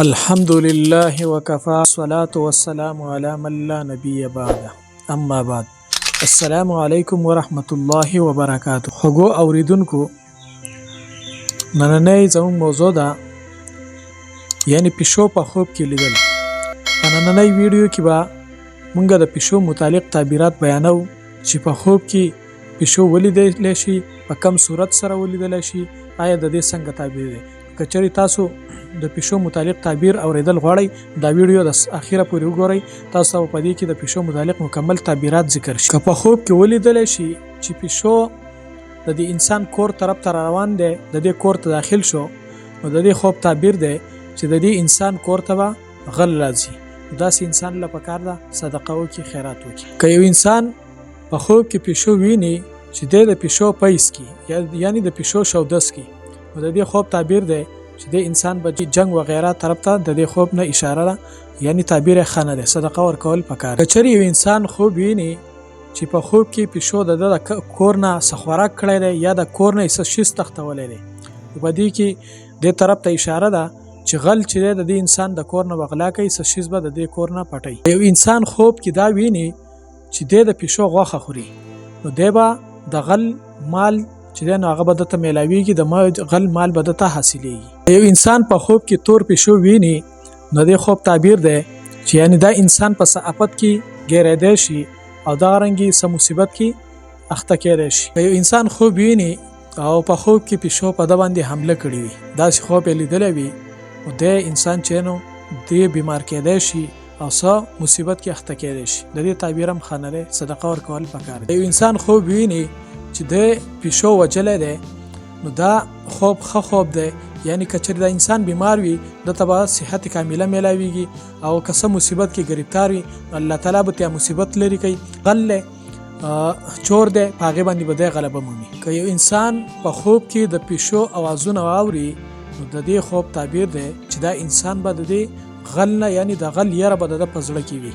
الحمد لله وكفى الصلاة والسلام على من لا نبي بعد اما بعد السلام علیکم ورحمت الله وبرکاته. خغو اوریدونکو نننۍ زموږ موضوع ده یعنی پښو په خوب کې لیدل. په نننۍ ویډیو کې به موږ د پښو متعلق تعبیرات بیانو چې په خوب کې پښو ولیدل شي، په کوم صورت سره ولیدل شي، آیا د دې څنګه تعبیر دی. کچری تاسو د پښو متعلق تعبیر اوریدل غواړئ دا ویډیو د اخیره پورې وګورئ، تاسو په دې کې د پښو متعلق مکمل تعبیرات ذکر شي. که په خوب کې ولیدل شي چې پښو د دې انسان کور طرف ته روان دی، د دې کور ته داخل شو، نو د دې خوب تعبیر دی چې د دې انسان کور ته به غل راځي. داسې انسان له پکار ده صدقه وکړي، خیرات وکړي. که یو انسان په خوب کې پښو ویني چې د پښو پیس کی یعنی د پښو شودس کی، نو د دې خوب تعبیر دی چې د انسان به جنگ و غیره طرف ته د دې خوب نه اشاره ده، یعنی تعبیر خانه ده، صدقه ورکول پکار. کچری یو انسان خوب ویني چې په خوب کې پښو د کور نه سخوراک کړی دی یا د کور نه څه شیز تختولی دی، په دې کې دې طرف ته اشاره ده چې غل چې د دې انسان د کور نه بغلا کوي، څه شیز به د دې کور نه پټي. یو انسان خوب کې دا ویني چې د پښو غوښه خوري، نو دی به د غل مال چې نو هغه به دته میلاویږي، د غل مال به دته حاصلېږي. یو انسان په خوب کې تور پښو ویني، نو د خوب تعبیر دی چې یعنی دا انسان په صحافت کې ګیرېدی شي او دا رنګي سم مصیبت کې اخته کېدی شي. یو انسان خوب ویني او په خوب کې پښو په د باندې حمله کړې وي، داسې خوب یې لیدلی وي، نو د انسان چې نو دی بیمار کېدی شي او څه مصیبت کې اخته کېدی شي. د دې تعبیر هم ښه نه دی، صدقه ورکول پکار دی. یو انسان خوب ویني چې د پښو وجلی دی، نو دا خوب ښه خوب دی، یعنی کچری دا انسان بیمار وي دته به صحت کامله میلاویږي، او که څه مصیبت کې گرفتار وي الله تعالی به تیا مصیبت لري کوي. غل چور دی، په هغې باندې به دی غلبه مومي. که یو انسان په خوب کې د پښو اوازونه واوري، نو د دې خوب تعبیر دی چې دا انسان به د دې غل نه یعنی د غل یره به د په زړه کې وي.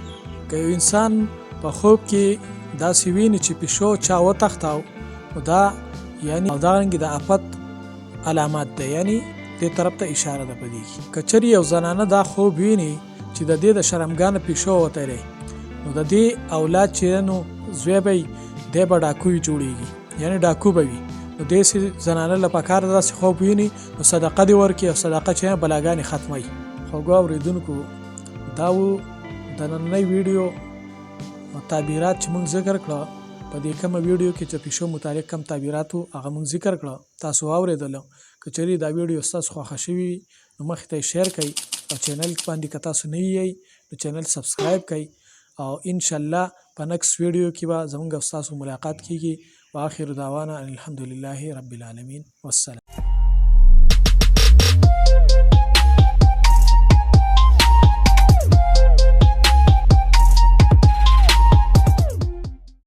که یو انسان په خوب کې داسې ویني چې پښو چا وتښتاو، دا یعنی او دا رنګ د آفت علامات ده، یعنی دې طرف ته اشاره ده. پدې کې کچری یو زنانه دا خوب ویني چې د دې د شرمګان پښو وته لري، نو د دې اولاد چې نو زوی به د ډاکو جوړیږي، یعنی ډاکو به وي، نو دې زنانه لپاره داسې خوب ویني، نو صدقه دی ورکي او صدقه چې بلاګانی ختمي. خو ګو اوریدونکو دا و د نننۍ ویډیو تعبیرات چې موږ ذکر کړو. په دې کومه ویډیو کې چې پښو متعلق کم تعبیراتو هغه موږ ذکر کړو، تاسو واورېدل. که چېرې دا ویډیو ستاسو خوښه شوي نو مخې ته یې شیر کړئ، او چینل باندې که تاسو نه یئ نو چینل سبسکرایب کړئ، او انشاءالله په نیکسټ ویډیو کې به زموږ او ستاسو ملاقات کیږي. واخر دعوانا الحمدلله رب العالمین، والسلام.